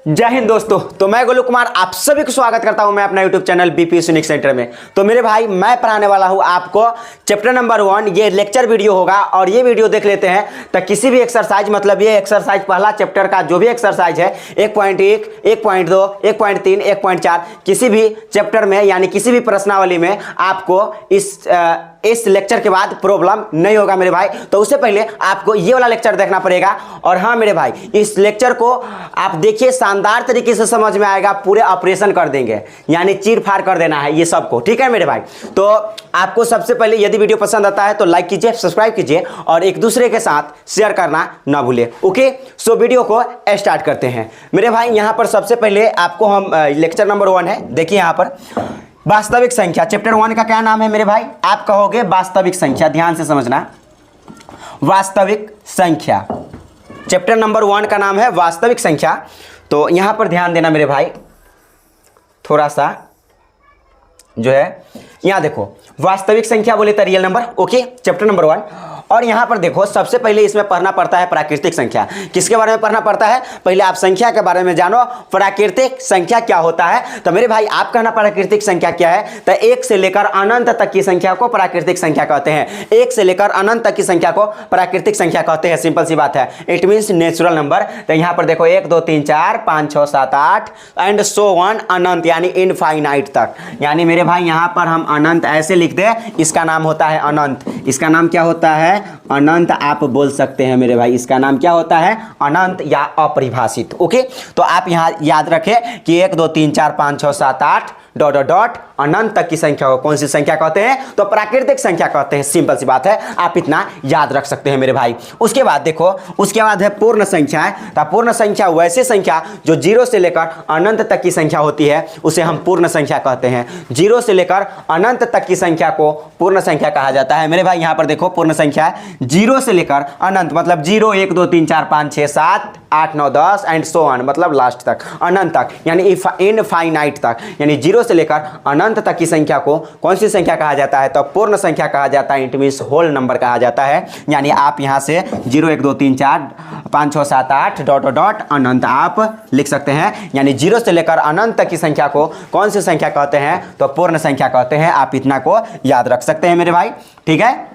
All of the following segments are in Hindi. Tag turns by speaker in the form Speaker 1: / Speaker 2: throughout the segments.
Speaker 1: जय हिंद दोस्तों। तो मैं गोलू कुमार आप सभी को स्वागत करता हूं मैं अपना YouTube channel BPS unique centre में। तो मेरे भाई मैं पढ़ाने वाला हूं आपको चैप्टर नंबर 1। ये लेक्चर वीडियो होगा और ये वीडियो देख लेते हैं तो किसी भी एक्सरसाइज मतलब ये एक्सरसाइज पहला चैप्टर का जो भी एक्सरसाइज है 1.1, 1.2, 1.3, 1.4 किसी भी चैप्टर में यानी किसी भी प्रश्नावली में आपको इस लेक्चर के बाद प्रॉब्लम नहीं होगा मेरे भाई। तो उससे पहले आपको ये वाला लेक्चर देखना पड़ेगा। और हाँ मेरे भाई, इस लेक्चर को आप देखिए, शानदार तरीके से समझ में आएगा, पूरे ऑपरेशन कर देंगे यानी चीर फाड़ कर देना है ये सबको, ठीक है मेरे भाई। तो आपको सबसे पहले यदि वीडियो पसंद आता है तो लाइक कीजिए, सब्सक्राइब कीजिए और एक दूसरे के साथ शेयर करना ना भूले। ओके, सो वीडियो को स्टार्ट करते हैं मेरे भाई। यहाँ पर सबसे पहले आपको हम लेक्चर नंबर 1 है, देखिए यहाँ पर वास्तविक संख्या। चैप्टर 1 का क्या नाम है मेरे भाई? आप कहोगे वास्तविक संख्या। ध्यान से समझना, वास्तविक संख्या। चैप्टर नंबर 1 का नाम है वास्तविक संख्या। तो यहां पर ध्यान देना मेरे भाई, थोड़ा सा जो है यहां देखो, वास्तविक संख्या बोले तो real number. Okay, chapter number 1। और यहां पर देखो, सबसे पहले इसमें पढ़ना पड़ता है प्राकृतिक संख्या। किसके बारे में पढ़ना पड़ता है? पहले आप संख्या के बारे में जानो, प्राकृतिक संख्या क्या होता है। तो मेरे भाई आप कहना प्राकृतिक संख्या क्या है? तो 1 से लेकर अनंत तक की संख्या को प्राकृतिक संख्या कहते हैं। 1 से लेकर अनंत तक की संख्या को प्राकृतिक संख्या कहते हैं। सिंपल सी बात है, इट मीन्स नेचुरल नंबर। तो यहां पर देखो 1 2 3 4 5 6 7 8 एंड सो ऑन, अनंत यानी इनफाइनाइट तक। यानी मेरे भाई यहां पर हम अनंत ऐसे लिख दे, इसका नाम होता है अनंत। इसका नाम क्या होता है? अनंत आप बोल सकते हैं मेरे भाई। इसका नाम क्या होता है? अनंत या अपरिभाषित। ओके, तो आप यहां याद रखें कि 1 2 3 4 5 6 7 8 डॉट डॉट डॉट अनंत तक की संख्या को कौन सी संख्या कहते हैं? तो प्राकृतिक संख्या कहते हैं। सिंपल सी बात है, आप इतना याद रख सकते हैं मेरे भाई। उसके बाद देखो, उसके बाद है पूर्ण संख्या है। तो पूर्ण संख्या वैसे संख्या जो 0 से लेकर अनंत तक की संख्या होती है उसे हम पूर्ण संख्या कहते हैं। 0 से लेकर अनंत तक की संख्या को पूर्ण संख्या कहा जाता है मेरे भाई। यहां पर देखो पूर्ण संख्या है 0 से लेकर अनंत, मतलब 0 1 2 3 4 5 6 7 8 9 10 एंड सो ऑन, मतलब लास्ट तक, अनंत तक यानी इनफाइनाइट तक। यानी 0 से लेकर अनंत तक की संख्या को कौन सी संख्या कहा जाता है? तो पूर्ण संख्या कहा जाता है। इट मींस होल नंबर कहा जाता है। यानी आप यहां से 0 1 2 3 4 5 6 7 8 डॉट डॉट अनंत आप लिख सकते हैं। यानी 0 से लेकर अनंत तक की संख्या को कौन सी संख्या कहते हैं? तो पूर्ण संख्या कहते हैं। आप इतना को याद रख सकते हैं मेरे भाई, ठीक है।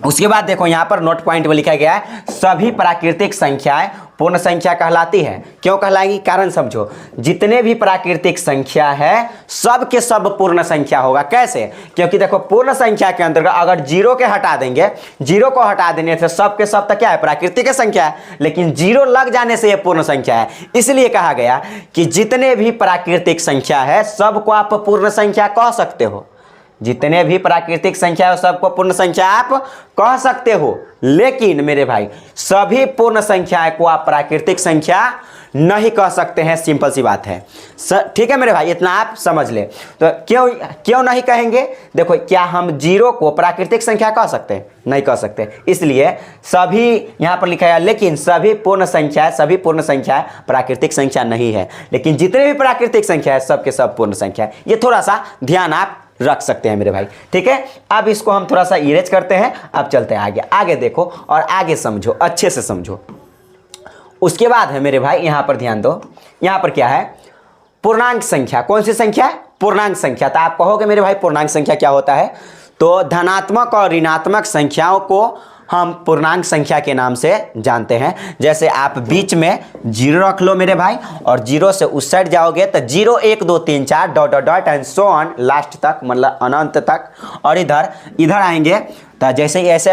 Speaker 1: उसके बाद देखो यहां पर नोट पॉइंट में लिखा गया है, सभी प्राकृतिक संख्याएं पूर्ण संख्या कहलाती है। क्यों कहलाएगी? कारण समझो, जितने भी प्राकृतिक संख्या है सब के सब पूर्ण संख्या होगा। कैसे? क्योंकि देखो पूर्ण संख्या के अंतर्गत अगर 0 के हटा देंगे, 0 को हटा देने से सब के सब तक क्या है? प्राकृतिक संख्या है। लेकिन 0 लग जाने से यह पूर्ण संख्या है। इसलिए कहा गया कि जितने भी प्राकृतिक संख्या है सबको आप पूर्ण संख्या कह सकते हो। जितने भी प्राकृतिक संख्या है सबको पूर्ण संख्या आप कह सकते हो। लेकिन मेरे भाई सभी पूर्ण संख्याएं को आप प्राकृतिक संख्या नहीं कह सकते हैं। सिंपल सी बात है, ठीक है मेरे भाई, इतना आप समझ ले। तो क्यों नहीं कहेंगे? देखो, क्या हम 0 को प्राकृतिक संख्या कह सकते हैं? नहीं कह सकते। इसलिए सभी यहां पर लिखा है, लेकिन सभी पूर्ण संख्या प्राकृतिक संख्या नहीं है। लेकिन जितने भी प्राकृतिक संख्या है सबके सब पूर्ण संख्या है। ये थोड़ा सा ध्यान आप रख सकते हैं मेरे भाई, ठीक है। अब इसको हम थोड़ा सा इरेज करते हैं। अब चलते हैं आगे। आगे देखो और आगे समझो, अच्छे से समझो। उसके बाद है मेरे भाई, यहां पर ध्यान दो, यहां पर क्या है? पूर्णांक संख्या। कौन सी संख्या है? पूर्णांक संख्या। तो आप कहोगे मेरे भाई पूर्णांक संख्या क्या होता है? तो धनात्मक और ऋणात्मक संख्याओं को हम पूर्णांक संख्या के नाम से जानते हैं। जैसे आप बीच में 0 रख लो मेरे भाई, और 0 से उस साइड जाओगे तो 0 1 2 3 4 dot dot dot and so on, last तक, मतलब अनंत तक। और इधर आएंगे तो जैसे ऐसे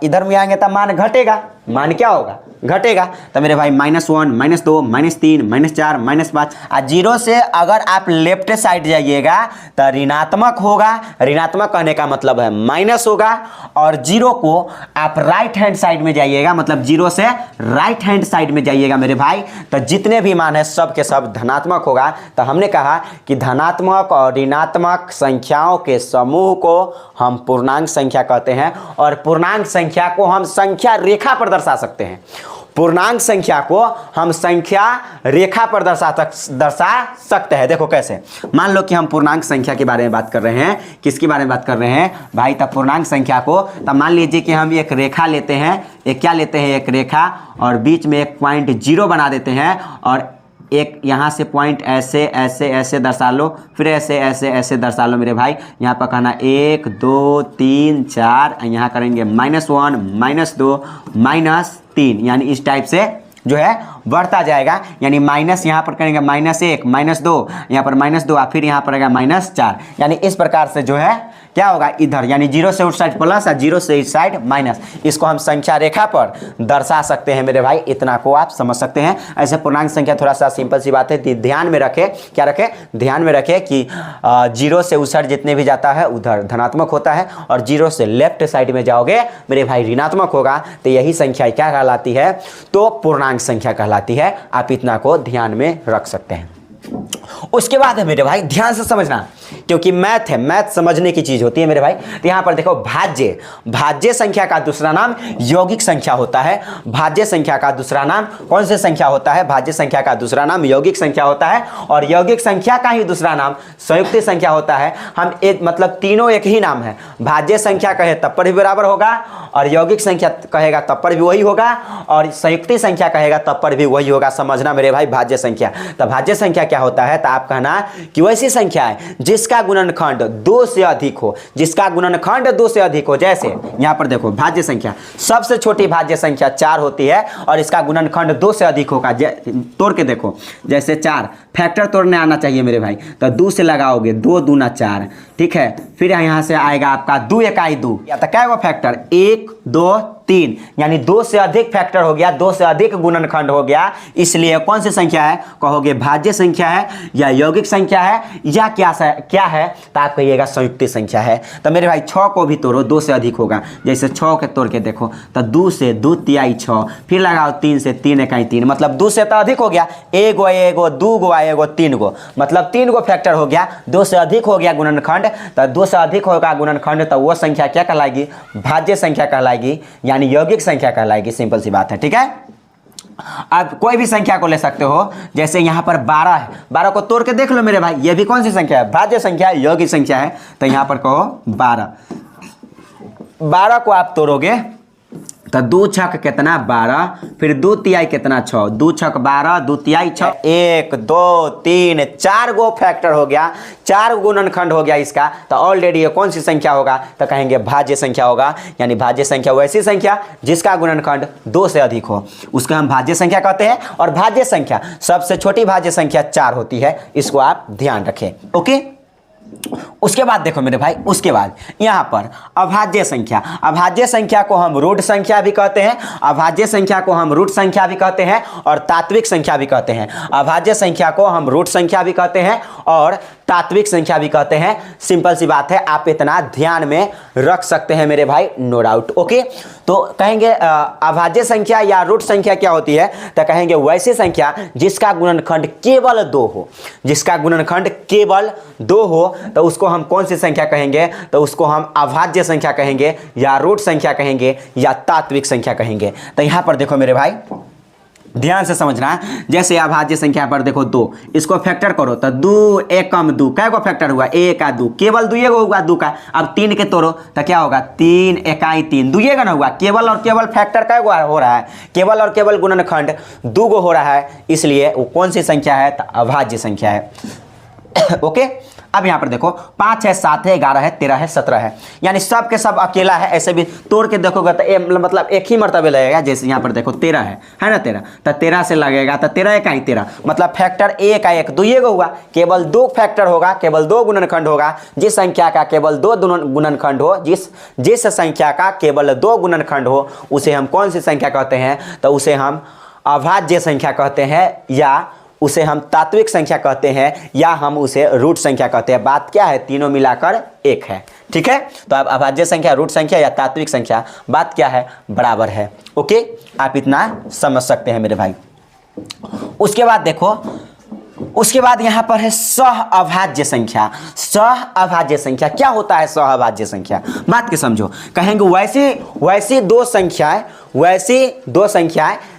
Speaker 1: इधर में आएंगे तो मान घटेगा। मान क्या होगा? घटेगा। तो मेरे भाई -1 -2 -3 -4 -5। 0 से अगर आप लेफ्ट साइड जाइएगा तो ऋणात्मक होगा। ऋणात्मक कहने का मतलब है माइनस होगा। और 0 को आप राइट हैंड साइड में जाइएगा, मतलब 0 से राइट हैंड साइड में जाइएगा मेरे भाई, तो जितने भी मान है सब के सब धनात्मक होगा। तो हमने कहा कि धनात्मक और ऋणात्मक संख्याओं के समूह को हम पूर्णांक संख्या कहते हैं। और पूर्णांक संख्या को हम संख्या रेखा पर दर्शा सकते हैं। पूर्णांक संख्या को हम संख्या रेखा पर दर्शा सकते हैं। देखो कैसे, मान लो कि हम पूर्णांक संख्या के बारे में बात कर रहे हैं। किसके बारे में बात कर रहे हैं भाई? तब पूर्णांक संख्या को, तब मान लीजिए कि हम एक रेखा लेते हैं। एक क्या लेते हैं? एक रेखा, और बीच में एक पॉइंट 0 बना देते हैं और एक यहाँ से पॉइंट ऐसे ऐसे ऐसे दर्शा लो, फिर ऐसे ऐसे ऐसे दर्शा लो मेरे भाई। यहाँ पर कहना 1 2 3 4, यहाँ करेंगे -1 -2 -3, यानी इस टाइप से जो है बढ़ता जाएगा। यानी माइनस यहाँ पर करेंगे -1 -2, यहाँ पर -2 और फिर यहाँ पर आएगा -4, यानी इस प्रकार से जो है क्या होगा इधर, यानी 0 से उस साइड प्लस और 0 से इस साइड माइनस, इसको हम संख्या रेखा पर दर्शा सकते हैं मेरे भाई। इतना को आप समझ सकते हैं। ऐसे पूर्णांक संख्या थोड़ा सा सिंपल सी बात है, ध्यान में रखें, क्या रखें, ध्यान में रखें कि 0 से उस साइड जितने भी जाता है उधर धनात्मक होता है, और 0 से लेफ्ट साइड में जाओगे मेरे भाई ऋणात्मक होगा। तो यही संख्या क्या कहलाती है, तो पूर्णांक संख्या कहलाती है। आप इतना को ध्यान में रख सकते हैं। उसके बाद है मेरे भाई, ध्यान से समझना, क्योंकि मैथ है, मैथ समझने की चीज होती है मेरे भाई। तो यहां पर देखो भाज्य, भाज्य संख्या का दूसरा नाम यौगिक संख्या होता है। भाज्य संख्या का दूसरा नाम कौन सी संख्या होता है, भाज्य संख्या का दूसरा नाम यौगिक संख्या होता है, और यौगिक संख्या का ही दूसरा नाम संयुक्त संख्या होता है। हम एक मतलब तीनों एक ही नाम है, भाज्य संख्या कहे तब पर भी बराबर होगा, और यौगिक संख्या कहेगा तब पर भी वही होगा, और संयुक्त संख्या कहेगा तब पर भी वही होगा। समझना मेरे भाई भाज्य संख्या। तो भाज्य संख्या क्या होता है, तो आप कहना कि वैसी संख्या है जिसका गुणनखंड 2 से अधिक हो, जिसका गुणनखंड 2 से अधिक हो। जैसे यहां पर देखो भाज्य संख्या, सबसे छोटी भाज्य संख्या 4 होती है, और इसका गुणनखंड 2 से अधिक होगा। तोड़ के देखो, जैसे 4 फैक्टर तोड़ने आना चाहिए मेरे भाई, तो 2 से लगाओगे, 2 दूना 4, ठीक है। फिर यहां से आएगा आपका 2 इकाई 2, या तो क्या होगा फैक्टर 1 2 3, यानी 2 से अधिक फैक्टर हो गया, 2 से अधिक गुणनखंड हो गया। इसलिए कौन सी संख्या है, कहोगे भाज्य संख्या है या यौगिक संख्या है या क्या है, तो आप कहिएगा संयुक्त संख्या है। तो मेरे भाई 6 को भी तोड़ो, 2 से अधिक होगा। जैसे 6 के तोड़ के देखो, तो 2 से 2 तिहाई 6, फिर लगाओ 3 से 3 इकाई 3, मतलब 2 से तो अधिक हो गया, 1 गो 1 गो 2 गो 1 गो 3 गो, मतलब 3 गो फैक्टर हो गया। 2 से अधिक हो गया गुणनखंड, तो 2 से अधिक होगा गुणनखंड, तो वो संख्या क्या कहलाएगी, भाज्य संख्या कहलाएगी, यानी यौगिक संख्या कहलाएगी। सिंपल सी बात है, ठीक है। अब कोई भी संख्या को ले सकते हो, जैसे यहां पर 12 है, 12 को तोड़ के देख लो मेरे भाई, ये भी कौन सी संख्या है, भाज्य संख्या है, यौगिक संख्या है। तो यहां पर कहो 12 को आप तोड़ोगे तो 2 छक कितना 12, फिर 2 तिहाई कितना 6, 2 छक 12, 2 तिहाई 6, 1 2 3 4 गो फैक्टर हो गया, 4 गुणनखंड हो गया इसका। तो ऑलरेडी ये कौन सी संख्या होगा, तो कहेंगे भाज्य संख्या होगा। यानी भाज्य संख्या वैसी संख्या जिसका गुणनखंड 2 से अधिक हो, उसको हम भाज्य संख्या कहते हैं। और भाज्य संख्या सबसे छोटी भाज्य संख्या 4 होती है, इसको आप ध्यान रखें, ओके। उसके बाद देखो मेरे भाई, उसके बाद यहां पर अभाज्य संख्या, अभाज्य संख्या को हम रूट संख्या भी कहते हैं, अभाज्य संख्या को हम रूट संख्या भी कहते हैं, और तात्विक संख्या भी कहते हैं। अभाज्य संख्या को हम रूट संख्या भी कहते हैं और तात्विक संख्या भी कहते हैं। सिंपल सी बात है, आप इतना ध्यान में रख सकते हैं मेरे भाई, नो डाउट, ओके। तो कहेंगे अभाज्य संख्या या रूट संख्या क्या होती है, तो कहेंगे वैसी संख्या जिसका गुणनखंड केवल 2 हो, जिसका गुणनखंड केवल 2 हो, तो उसको हम कौन सी संख्या कहेंगे, तो उसको हम अभाज्य संख्या कहेंगे, या रूट संख्या कहेंगे, या तात्विक संख्या कहेंगे। तो यहां पर देखो मेरे भाई, ध्यान से समझना। जैसे अभाज्य संख्या पर देखो 2, इसको फैक्टर करो तो 2 1 कम 2, क्या को फैक्टर हुआ 1 का 2, केवल 2 होगा 2 का। अब 3 के तोड़ो तो क्या होगा 3 इकाई 3, 2 का ना हुआ, केवल और केवल फैक्टर क्या हो रहा है, केवल और केवल गुणनखंड 2 गो हो रहा है, इसलिए वो कौन सी संख्या है, तो अभाज्य संख्या है, ओके। अब यहां पर देखो 5 है 7 है 11 है 13 है 17 है, यानी सब के सब अकेला है। ऐसे भी तोड़ के देखोगे तो मतलब एक ही मर्तबे लगेगा। जैसे यहां पर देखो 13 है ना, 13 तो 13 से लगेगा तो 13 इकाई 13, मतलब फैक्टर 1 का 1 2 गो हुआ, केवल 2 फैक्टर होगा, केवल 2 गुणनखंड होगा। जिस संख्या का केवल 2 गुणनखंड हो, जिस संख्या का केवल 2 गुणनखंड हो, उसे हम कौन सी संख्या कहते हैं, तो उसे हम अभाज्य संख्या कहते हैं, या उसे हम तात्विक संख्या कहते हैं, या हम उसे रूट संख्या कहते हैं। बात क्या है, तीनों मिलाकर एक है, ठीक है। तो अब अभाज्य संख्या, रूट संख्या या तात्विक संख्या, बात क्या है, बराबर है, ओके। आप इतना समझ सकते हैं मेरे भाई। उसके बाद देखो, उसके बाद यहां पर है सहअभाज्य संख्या। सहअभाज्य संख्या क्या होता है, सहअभाज्य संख्या बात के समझो। कहेंगे वैसी दो संख्याएं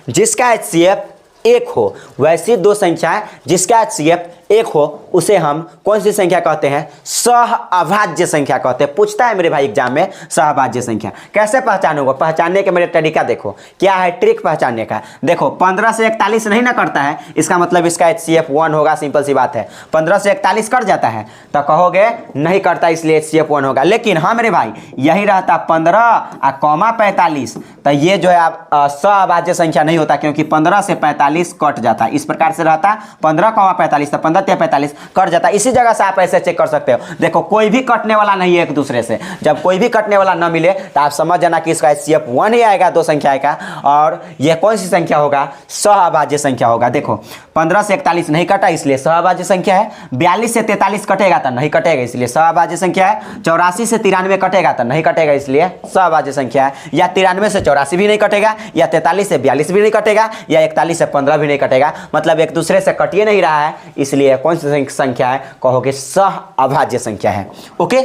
Speaker 1: जिसका HCF 1 हो, वैसी 2 संख्याएं जिसका HCF एक हो उसे हम कौन सी संख्या कहते हैं? सहअभाज्य संख्या कहते हैं। पूछता है मेरे भाई एग्जाम में सहअभाज्य संख्या कैसे पहचानोगे? पहचानने के मेरे तरीका देखो, क्या है ट्रिक पहचानने का। देखो 15 से 41 नहीं ना करता है, इसका मतलब इसका HCF 1 होगा, सिंपल सी बात है। 15 से 41 कट जाता है तो कहोगे नहीं करता इसलिए HCF 1 होगा। लेकिन हाँ मेरे भाई यही रहता 15,45 तो ये जो है आप सहअभाज्य संख्या नहीं होता, क्योंकि 15 से 45 कट जाता है। इस प्रकार से रहता 15,45 तो 15 से 45 कट जाता है। इसी जगह से आप ऐसे चेक कर सकते हो। देखो कोई भी कटने वाला नहीं है एक दूसरे से, जब कोई भी कटने वाला ना मिले तो आप समझ जाना कि इसका HCF 1 ही आएगा, दो संख्या का। और यह कौन सी संख्या होगा? सहअभाज्य संख्या होगा। देखो 15 से 41 नहीं कटा इसलिए सहअभाज्य संख्या है। 42 से 43 कटेगा तो नहीं कटेगा इसलिए सहअभाज्य संख्या है। 84 से 93 कटेगा तो नहीं कटेगा इसलिए सहअभाज्य संख्या है। या 93 से 84 भी नहीं कटेगा, या 43 से 42 भी नहीं कटेगा, या 41 से 15 भी नहीं कटेगा। मतलब एक दूसरे से कटिए नहीं रहा है, इसलिए कौन सी संख्या है? कहोगे सहअभाज्य संख्या है। ओके,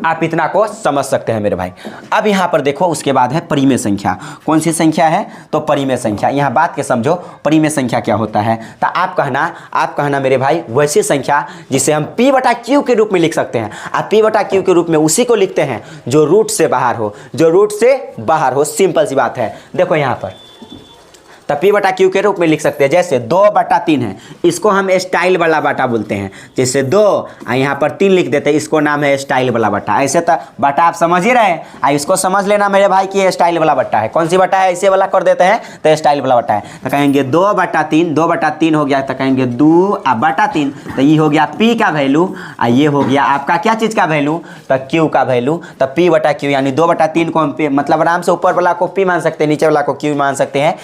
Speaker 1: आप इतना को समझ सकते हैं मेरे भाई। अब यहाँ पर देखो उसके बाद है परिमेय संख्या। कौन सी संख्या है? तो परिमेय संख्या। यहाँ बात के समझो, परिमेय संख्या क्या होता है। तो आप कहना मेरे भाई वैसी संख्या जिसे हम P/Q के रूप में लिख सकते हैं। आप P/Q के रूप में उसी को लिखते हैं जो रूट से बाहर हो, सिंपल सी बात है। देखो यहाँ पर तो P/Q के रूप में लिख सकते हैं। जैसे 2/3 है, इसको हम स्टाइल वाला बाटा बोलते हैं। जैसे 2 यहाँ पर 3 लिख देते हैं, इसको नाम है स्टाइल वाला बट्टा। ऐसे तो बट्टा आप समझ ही रहे हैं, इसको समझ लेना मेरे भाई कि ये स्टाइल वाला बट्टा है। कौन सी बट्टा है? ऐसे वाला कर देते हैं तो स्टाइल वाला बट्टा है। तो कहेंगे 2/3 हो गया तो कहेंगे 2/3, तो ये हो गया P का वैल्यू, ये हो गया आपका क्या चीज़ का वैल्यू? तो Q का वैल्यू। तो P/Q यानी 2/3 को हम मतलब आराम से ऊपर वाला को P मान सकते हैं, नीचे वाला को Q मान सकते हैं।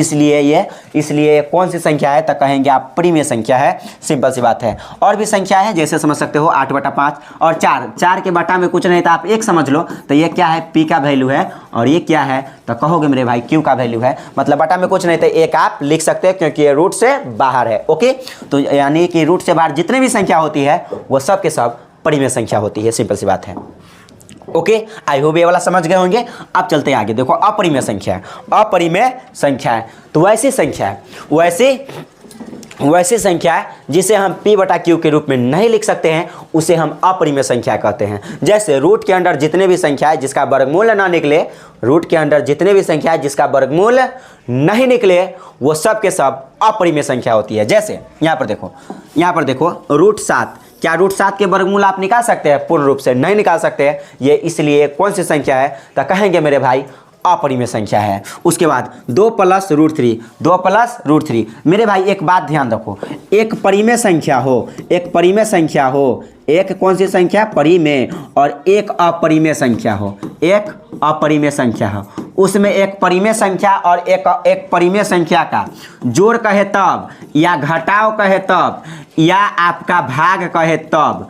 Speaker 1: इसलिए कौन सी संख्या है? तो कहेंगे आप परिमेय संख्या है, सिंपल सी बात है। और भी संख्या है जैसे समझ सकते हो 8/5 और 4 के बटा में कुछ नहीं था, आप 1 समझ लो। तो ये क्या है? P का वैल्यू है, और ये क्या है? तो कहोगे मेरे भाई Q का वैल्यू है। मतलब बटा में कुछ नहीं था, 1 आप लिख सकते हैं क्योंकि ये रूट से बाहर है। ओके, तो यानी कि रूट से बाहर जितने भी संख्या होती है वो सब के सब परिमेय संख्या होती है, सिंपल सी बात है। ओके, आई होप ये वाला समझ गए होंगे। अब चलते हैं आगे। देखो अपरिमेय संख्या है। अपरिमेय संख्या है तो वैसी संख्या है, वैसी संख्या है जिसे हम P/Q के रूप में नहीं लिख सकते हैं, उसे हम अपरिमेय संख्या कहते हैं। जैसे रूट के अंदर जितने भी संख्या है जिसका वर्गमूल ना निकले, रूट के अंदर जितने भी संख्या है जिसका वर्गमूल नहीं निकले, वो सब के सब अपरिमेय संख्या होती है। जैसे यहाँ पर देखो रूट 7, क्या रूट 7 के वर्गमूल आप निकाल सकते हैं? पूर्ण रूप से नहीं निकाल सकते हैं। ये इसलिए कौन सी संख्या है? तो कहेंगे मेरे भाई अपरिमेय संख्या है। उसके बाद 2 + √3 मेरे भाई एक बात ध्यान रखो, एक परिमेय संख्या हो, एक कौन सी संख्या? परिमेय, और एक अपरिमेय संख्या हो, उसमें एक परिमेय संख्या और एक परिमेय संख्या का जोड़ कहे तब, या घटाव कहे तब, या आपका भाग कहे तब,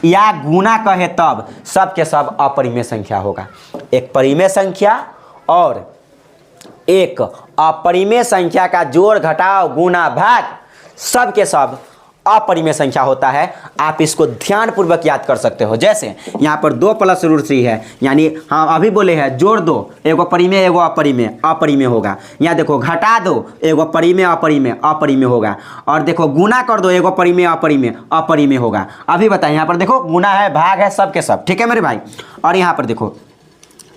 Speaker 1: या गुना कहे तब, सब के सब अपरिमेय संख्या होगा। एक परिमेय संख्या और एक अपरिमेय संख्या का जोड़ घटाव गुना भाग सब के सब अपरिमेय संख्या होता है। आप इसको ध्यानपूर्वक याद कर सकते हो। जैसे यहाँ पर 2 + √3 है, यानी हाँ अभी बोले हैं जोड़ दो, एगो परिमेय एगो अपरिमेय होगा। यहाँ देखो घटा दो, एगो परिमेय अपरिमेय होगा। और देखो गुना कर दो, एगो परिमेय अपरिमेय होगा। अभी बताएं, यहाँ पर देखो गुना है, भाग है, सब के सब, ठीक है मेरे भाई। और यहाँ पर देखो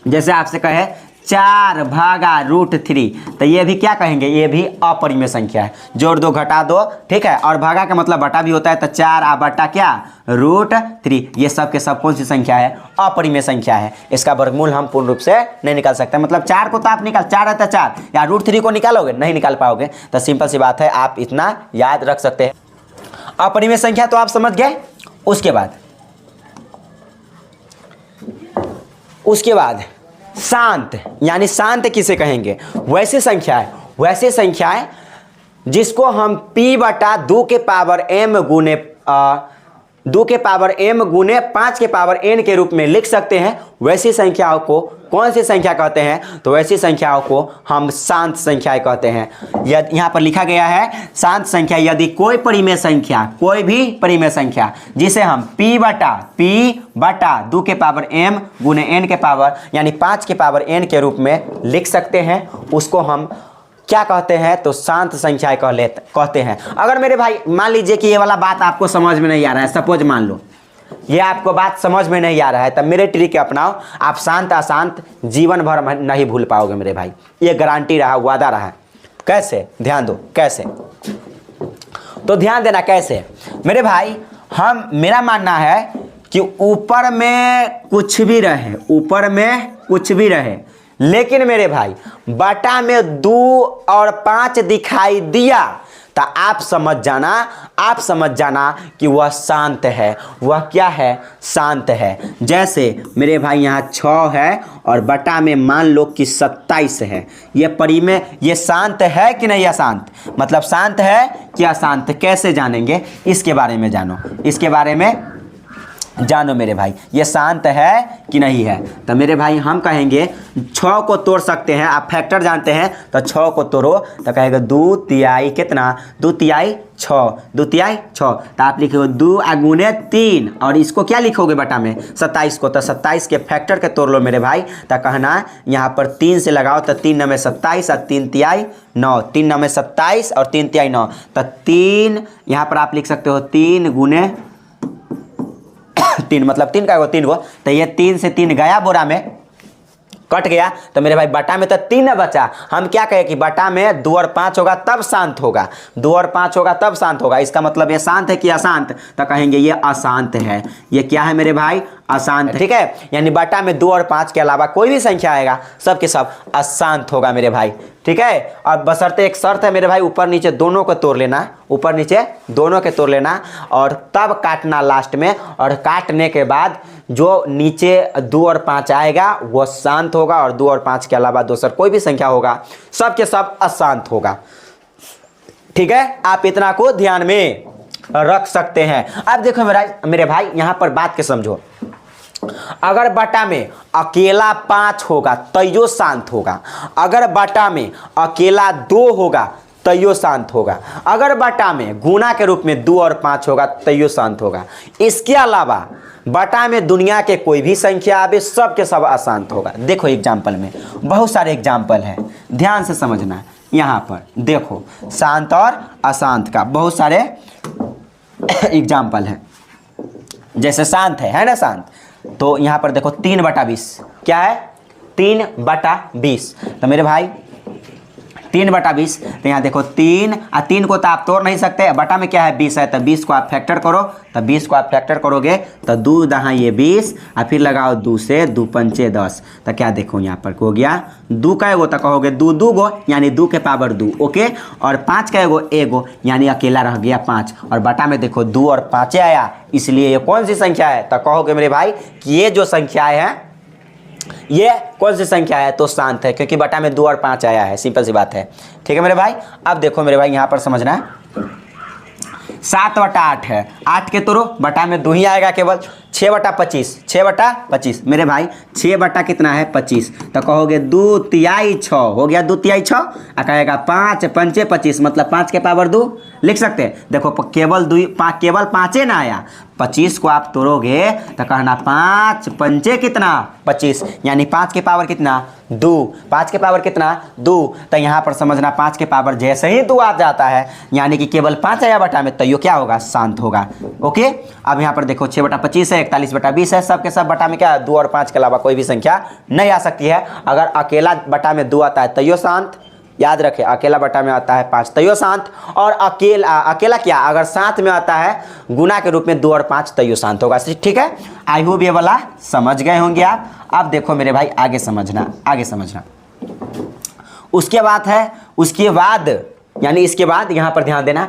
Speaker 1: जैसे आपसे कहे 4/√3, तो ये भी क्या कहेंगे? ये भी अपरिमेय संख्या है। जोड़ दो, घटा दो, ठीक है। और भागा का मतलब बटा भी होता है, तो 4/√3, ये सब के सब कौन सी संख्या है? अपरिमेय संख्या है। इसका वर्गमूल हम पूर्ण रूप से नहीं निकाल सकते। मतलब 4 को तो आप 4 है तो 4, या √3 को निकालोगे? नहीं निकाल पाओगे। तो सिंपल सी बात है, आप इतना याद रख सकते हैं। अपरिमेय संख्या तो आप समझ गए। उसके बाद शांत, यानी शांत किसे कहेंगे? वैसी संख्याएं जिसको हम P/2 के पावर m गुने 2 के पावर m गुने 5 के पावर n के रूप में लिख सकते हैं। वैसी संख्याओं को कौन सी संख्या कहते हैं? तो वैसी संख्याओं को हम शांत संख्याएं कहते हैं। यहाँ पर लिखा गया है शांत संख्या यदि कोई भी परिमेय संख्या जिसे हम P/2 के पावर m गुने n के पावर यानी 5 के पावर n के रूप में लिख सकते हैं, उसको हम क्या कहते हैं, तो शांत संख्याएं कहते हैं। अगर मेरे भाई मान लीजिए कि ये वाला बात आपको समझ में नहीं आ रहा है, सपोज मान लो ये आपको बात समझ में नहीं आ रहा है, तब मेरे ट्रिक अपनाओ, आप शांत अशांत जीवन भर नहीं भूल पाओगे मेरे भाई, ये गारंटी रहा, वादा रहा। कैसे, ध्यान दो कैसे, तो ध्यान देना कैसे मेरे भाई। मेरा मानना है कि ऊपर में कुछ भी रहे, ऊपर में कुछ भी रहे, लेकिन मेरे भाई बटा में 2 और 5 दिखाई दिया तो आप समझ जाना कि वह शांत है। वह क्या है, शांत है। जैसे मेरे भाई यहाँ 6 है और बटा में मान लो कि 27 है, ये परी में ये शांत है कि नहीं अशांत, मतलब शांत है कि अशांत, कैसे जानेंगे, इसके बारे में जानो, इसके बारे में जानो मेरे भाई, ये शांत है कि नहीं है। तो मेरे भाई हम कहेंगे 6 को तोड़ सकते हैं, आप फैक्टर जानते हैं, तो 6 को तोड़ो तो कहेगा 2 तिहाई कितना, 2 तिहाई 6, 2 तिहाई 6, तो आप लिखोगे 2 गुने 3 और इसको क्या लिखोगे बटा में 27 को, तो 27 के फैक्टर के तोड़ लो मेरे भाई। तो कहना यहाँ पर 3 से लगाओ तो 3 9 में 27 और 3 तिहाई 9, 3 9 में 27 और 3 तिहाई 9, तो 3 यहाँ पर आप लिख सकते हो 3 गुने 3, मतलब 3 का 3 गो, तो ये 3 से 3 गया बोरा में, कट गया, तो मेरे भाई बटा में तो 3 बचा। हम क्या कहें कि बटा में 2 और 5 होगा तब शांत होगा, 2 और 5 होगा तब शांत होगा। इसका मतलब ये शांत है कि अशांत, तो कहेंगे ये अशांत है। ये क्या है मेरे भाई, अशांत, ठीक है। यानी बटा में 2 और 5 के अलावा कोई भी संख्या आएगा सब के सब अशांत होगा मेरे भाई, ठीक है। और बशर्ते एक शर्त है मेरे भाई, ऊपर नीचे दोनों को तोड़ लेना, ऊपर नीचे दोनों के तोड़ लेना और तब काटना लास्ट में, और काटने के बाद जो नीचे 2 और 5 आएगा वो शांत होगा और 2 और 5 के अलावा दूसरा कोई भी संख्या होगा सब के सब अशांत होगा, ठीक है। आप इतना को ध्यान में रख सकते हैं। अब देखो मेरे भाई यहाँ पर बात के समझो, अगर बटा में अकेला 5 होगा तो यो शांत होगा, अगर बटा में अकेला 2 होगा तो यो शांत होगा, अगर बटा में गुना के रूप में 2 और 5 होगा तो यो शांत होगा। इसके अलावा बटा में दुनिया के कोई भी संख्या आवे सब के सब अशांत होगा। देखो एग्जाम्पल में बहुत सारे एग्जाम्पल है, ध्यान से समझना। यहाँ पर देखो शांत और अशांत का बहुत सारे एग्जाम्पल है। जैसे शांत है ना शांत, तो यहाँ पर देखो 3/20 क्या है, 3/20, तो मेरे भाई 3/20, तो यहाँ देखो 3 को तो आप तोड़ नहीं सकते, बटा में क्या है 20 है, तो 20 को आप फैक्टर करो, तो 20 को आप फैक्टर करोगे तो 2 दहा ये 20 और फिर लगाओ 2 से 2 पंचे 10, तो क्या देखो यहाँ पर हो गया 2 का एगो, तो कहोगे 2 2 गो यानी 2 के पावर 2, ओके। और 5 का एगो एगो यानी अकेला रह गया 5, और बटा में देखो 2 और 5 आया, इसलिए ये कौन सी संख्या है, तो कहोगे मेरे भाई कि ये जो संख्याएं हैं ये कौन सी संख्या है, तो शांत है, क्योंकि बटा में 2 और 5 आया है, सिंपल सी बात है, ठीक है मेरे भाई। अब देखो मेरे भाई यहाँ पर समझना है, 7/8 है, 8 के तोड़ो बटा में 2 ही आएगा केवल, 6/25, 6/25 मेरे भाई 6 बटा कितना है 25, तो कहोगे 2 तिहाई 6 हो गया, 2 तिहाई 6 और कहेगा 5 पंचे 25, मतलब 5 के पावर 2 लिख सकते हैं। देखो केवल 5 ना आया, 25 को आप तोड़ोगे तो कहना 5 पंचे कितना 25, यानी 5 के पावर कितना 2, 5 के पावर कितना 2, तो यहाँ पर समझना 5 के पावर जैसे ही 2 आ जाता है यानी कि केवल 5 आया बटा में, तो ये क्या होगा, शांत होगा, ओके। अब यहाँ पर देखो 6/25 है, 41/20 है, सब के सब बटा में क्या है 2 और 5 के अलावा कोई भी संख्या नहीं आ सकती है। अगर अकेला बटा में 2 आता है तो यो शांत, याद रखें, अकेला बटा में आता है 5 तो यो शांत, और अकेला क्या अगर साथ में आता है गुना के रूप में 2 और 5 तो यो शांत होगा, ठीक है। आई होप ये वाला समझ गए होंगे आप। अब देखो मेरे भाई आगे समझना, उसके बाद यानी इसके बाद यहाँ पर ध्यान देना,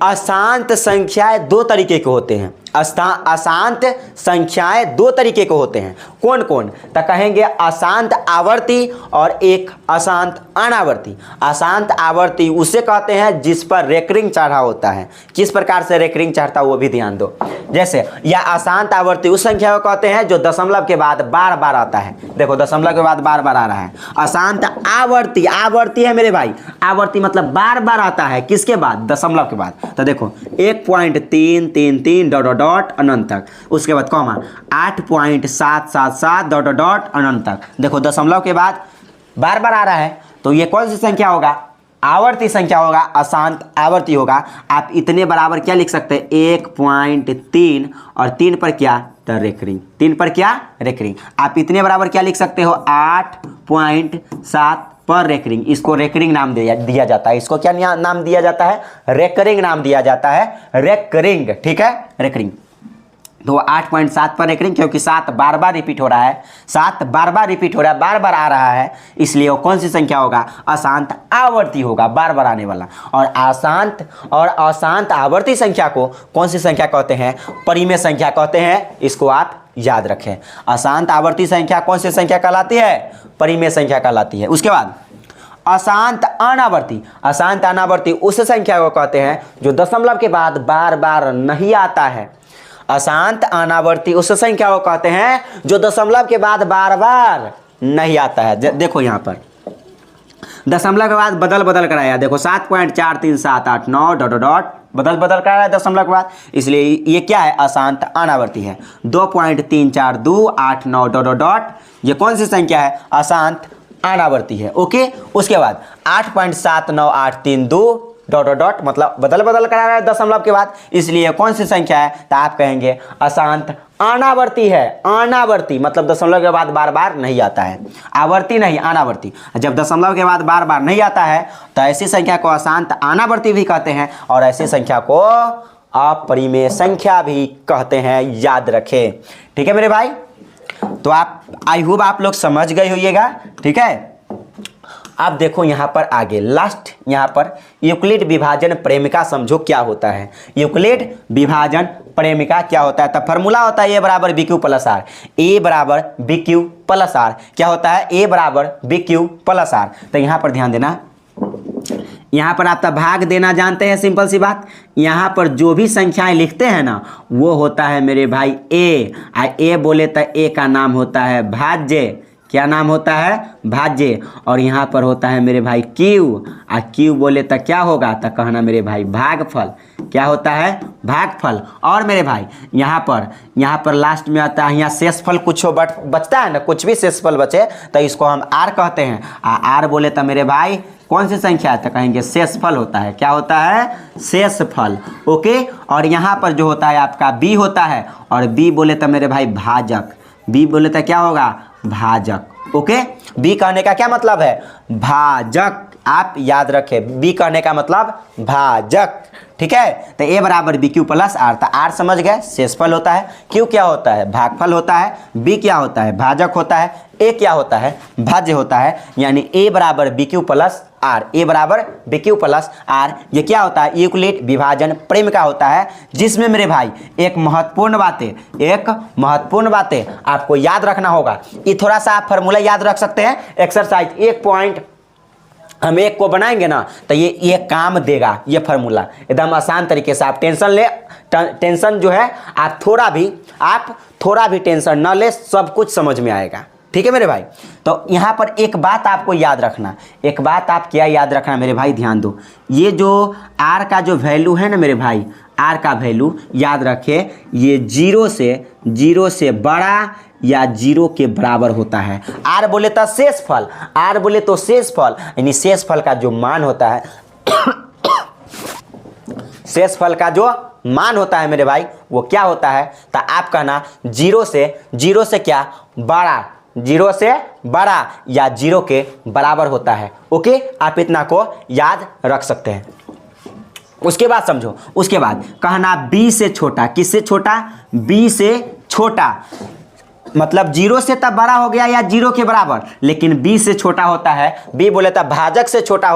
Speaker 1: अशांत संख्याएं 2 तरीके के होते हैं, अशांत संख्याएं 2 तरीके के होते हैं। कौन कौन, तो कहेंगे अशांत आवर्ती और एक अशांत अनावर्ती। अशांत आवर्ती उसे कहते हैं जिस पर रेकरिंग चढ़ा होता है, किस प्रकार से रेकरिंग चढ़ता है वो भी ध्यान दो। जैसे या अशांत आवर्ती उस संख्या को कहते हैं जो दशमलव के बाद बार बार आता है, देखो दशमलव के बाद बार बार आ रहा है। अशांत आवर्ती है मेरे भाई, आवर्ती मतलब बार बार आता है, किसके बाद, दशमलव के बाद। तो देखो 1.333 डॉट अनंत तक, उसके बाद कॉमा 8.777 डॉट अनंत तक। देखो दशमलव के बाद बार बार आ रहा है तो ये कौन सी संख्या होगा, आवर्ती संख्या होगा, अशांत आवर्ती होगा। आप इतने बराबर क्या लिख सकते हैं 1.3 और 3 पर क्या, तो रेकरिंग, 3 पर क्या, रेकरिंग। आप इतने बराबर क्या लिख सकते हो 8.7 पर रेकरिंग। इसको रेकरिंग नाम दिया जाता है। इसको क्या नाम दिया जाता है, रेकरिंग नाम दिया जाता है, रेकरिंग। ठीक है, रेकरिंग। तो 8.7 पर रेकरिंग, क्योंकि 7 बार बार रिपीट हो रहा है, 7 बार बार रिपीट हो रहा है, बार बार आ रहा है, इसलिए वो कौन सी संख्या होगा, अशांत आवर्ती होगा, बार बार आने वाला। और अशांत और अशांत आवर्ती संख्या को कौन सी संख्या कहते हैं, परिमेय संख्या कहते हैं। इसको आप याद रखें। अशांत आवर्ती संख्या कौन सी संख्या कहलाती है, परिमेय संख्या कहलाती है। उसके बाद अशांत अनावर्ती, अशांत अनावर्ती उस संख्या को कहते हैं जो दशमलव के बाद बार बार नहीं आता है। अशांत अनावर्ती उस संख्या को कहते हैं जो दशमलव के बाद बार बार नहीं आता है। देखो यहां पर दशमलव के बाद बदल बदल कर आया, देखो 7.4378 डॉट डॉट बदल बदल कर आया दशमलव के बाद, इसलिए ये क्या है, अशांत अनावर्ती है। 2.3428 डॉट डॉट डॉट, ये कौन सी संख्या है, अशांत अनावर्ती है। ओके, उसके बाद 8.79832 डॉट डॉट डॉट, मतलब बदल बदल कर आ रहा है दशमलव के बाद, इसलिए कौन सी संख्या है, तो आप कहेंगे अशांत अनावर्ती है। अनावर्ती मतलब दशमलव के बाद बार बार नहीं आता है, आवर्ती नहीं, अनावर्ती। जब दशमलव के बाद बार बार नहीं आता है तो ऐसी संख्या को अशांत अनावर्ती भी कहते हैं, और ऐसी संख्या को अपरिमेय संख्या भी कहते हैं, याद रखें। ठीक है मेरे भाई, तो आप आई होप आप लोग समझ गए होइएगा। ठीक है, अब देखो यहाँ पर आगे लास्ट, यहाँ पर यूक्लिड विभाजन प्रेमिका समझो क्या होता है। यूक्लिड विभाजन प्रेमिका क्या होता है, तो फॉर्मूला होता है ए बराबर बी क्यू प्लस आर। ए बराबर बी क्यू प्लस आर क्या होता है, ए बराबर बी क्यू प्लस आर। तो यहाँ पर ध्यान देना, यहाँ पर आप तो भाग देना जानते हैं, सिंपल सी बात। यहाँ पर जो भी संख्याएं लिखते हैं ना वो होता है मेरे भाई ए। ए बोले तो ए का नाम होता है भाज्य। क्या नाम होता है, भाज्य। और यहाँ पर होता है मेरे भाई क्यू, आ क्यू बोले तो क्या होगा, तो कहना मेरे भाई भागफल। क्या होता है, भागफल। और मेरे भाई यहाँ पर लास्ट में आता है, यहाँ शेषफल कुछ बचता है ना, कुछ भी शेषफल बचे तो इसको हम आर कहते हैं। आर बोले तो मेरे भाई कौन सी संख्या है, तो कहेंगे शेषफल होता है। क्या होता है, शेषफल। ओके, और यहाँ पर जो होता है आपका बी होता है, और बी बोले तो मेरे भाई भाजक। बी बोले तो क्या होगा, भाजक। ओके, बी कहने का क्या मतलब है, भाजक। आप याद रखें, बी कहने का मतलब भाजक। ठीक है, तो ए बराबर बी क्यू प्लस आर। तो आर समझ गए, शेषफल होता है। क्यू क्या होता है, भागफल होता है। बी क्या होता है, भाजक होता है। ए क्या होता है, भाज्य होता है। यानी ए बराबर बी क्यू प्लस आर, ए बराबर बी क्यू प्लस आर। ये क्या होता है, यूक्लिड विभाजन प्रेमिका होता है, जिसमें मेरे भाई एक महत्वपूर्ण बातें आपको याद रखना होगा। ये थोड़ा सा आप फॉर्मूला याद रख सकते हैं। एक्सरसाइज 1 पॉइंट हम 1 को बनाएंगे ना तो ये काम देगा। ये फार्मूला एकदम आसान तरीके से, आप टेंशन जो है आप थोड़ा भी टेंशन न ले, सब कुछ समझ में आएगा। ठीक है मेरे भाई, तो यहाँ पर एक बात आपको याद रखना। एक बात आप क्या याद रखना मेरे भाई, ध्यान दो। ये जो आर का जो वैल्यू है ना मेरे भाई, आर का वैल्यू याद रखे, ये 0 से बड़ा या 0 के बराबर होता है। आर बोले तो शेषफल, यानी शेषफल का जो मान होता है शेषफल का जो मान होता है मेरे भाई, वो क्या होता है, तो आप कहना 0 से क्या बड़ा, 0 से बड़ा या 0 के बराबर होता है। ओके, आप इतना को याद रख सकते हैं। उसके बाद समझो, उसके बाद कहना b से छोटा। किससे छोटा, b से छोटा, मतलब 0 से तब बड़ा हो गया या 0 के बराबर, लेकिन b से छोटा होता है। b बोले तो भाजक से छोटा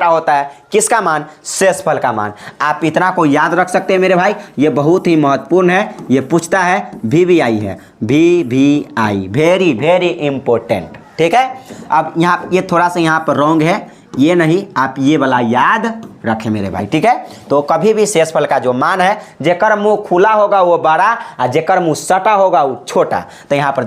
Speaker 1: होता है। किसका मान, शेषफल का मान। आप इतना को याद रख सकते हैं मेरे भाई, ये बहुत ही महत्वपूर्ण है। ये पूछता है VVI है, VVI, वेरी वेरी इंपॉर्टेंट। ठीक है, अब यहाँ ये थोड़ा सा यहाँ पर रॉन्ग है, ये नहीं, आप ये वाला याद रखें मेरे भाई। ठीक है, तो कभी भी शेषफल का जो मान है, जेकर मुंह खुला होगा वो बड़ा और जेकर मुंह सटा होगा वो छोटा। तो यहाँ पर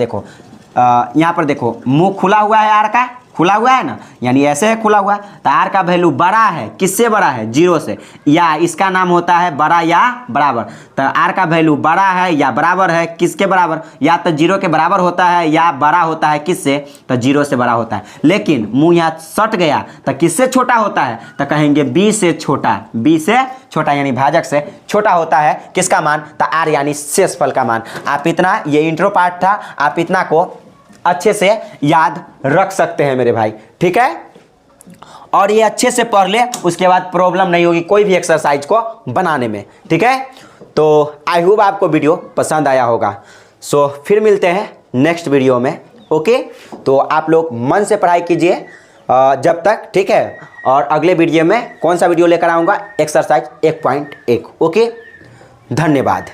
Speaker 1: देखो मुंह खुला हुआ है आर का, खुला हुआ है ना, यानी ऐसे है खुला हुआ है, तो आर का वैल्यू बड़ा है, किससे बड़ा है, 0 से, या इसका नाम होता है बड़ा या बराबर। तो आर का वैल्यू बड़ा है या बराबर है, किसके बराबर, या तो 0 के बराबर होता है या बड़ा होता है किससे, तो 0 से बड़ा होता है। लेकिन मुंह यहाँ सट गया तो किससे छोटा होता है, तो कहेंगे b से छोटा, b से छोटा यानी भाजक से छोटा होता है किसका मान, तो आर यानी शेषफल का मान। आप इतना, ये इंट्रो पार्ट था, आप इतना को अच्छे से याद रख सकते हैं मेरे भाई, ठीक है। और ये अच्छे से पढ़ ले, उसके बाद प्रॉब्लम नहीं होगी कोई भी एक्सरसाइज को बनाने में, ठीक है। तो आई होप आपको वीडियो पसंद आया होगा। सो फिर मिलते हैं नेक्स्ट वीडियो में, ओके। तो आप लोग मन से पढ़ाई कीजिए जब तक, ठीक है। और अगले वीडियो में कौन सा वीडियो लेकर आऊँगा, एक्सरसाइज 1.1, ओके। धन्यवाद।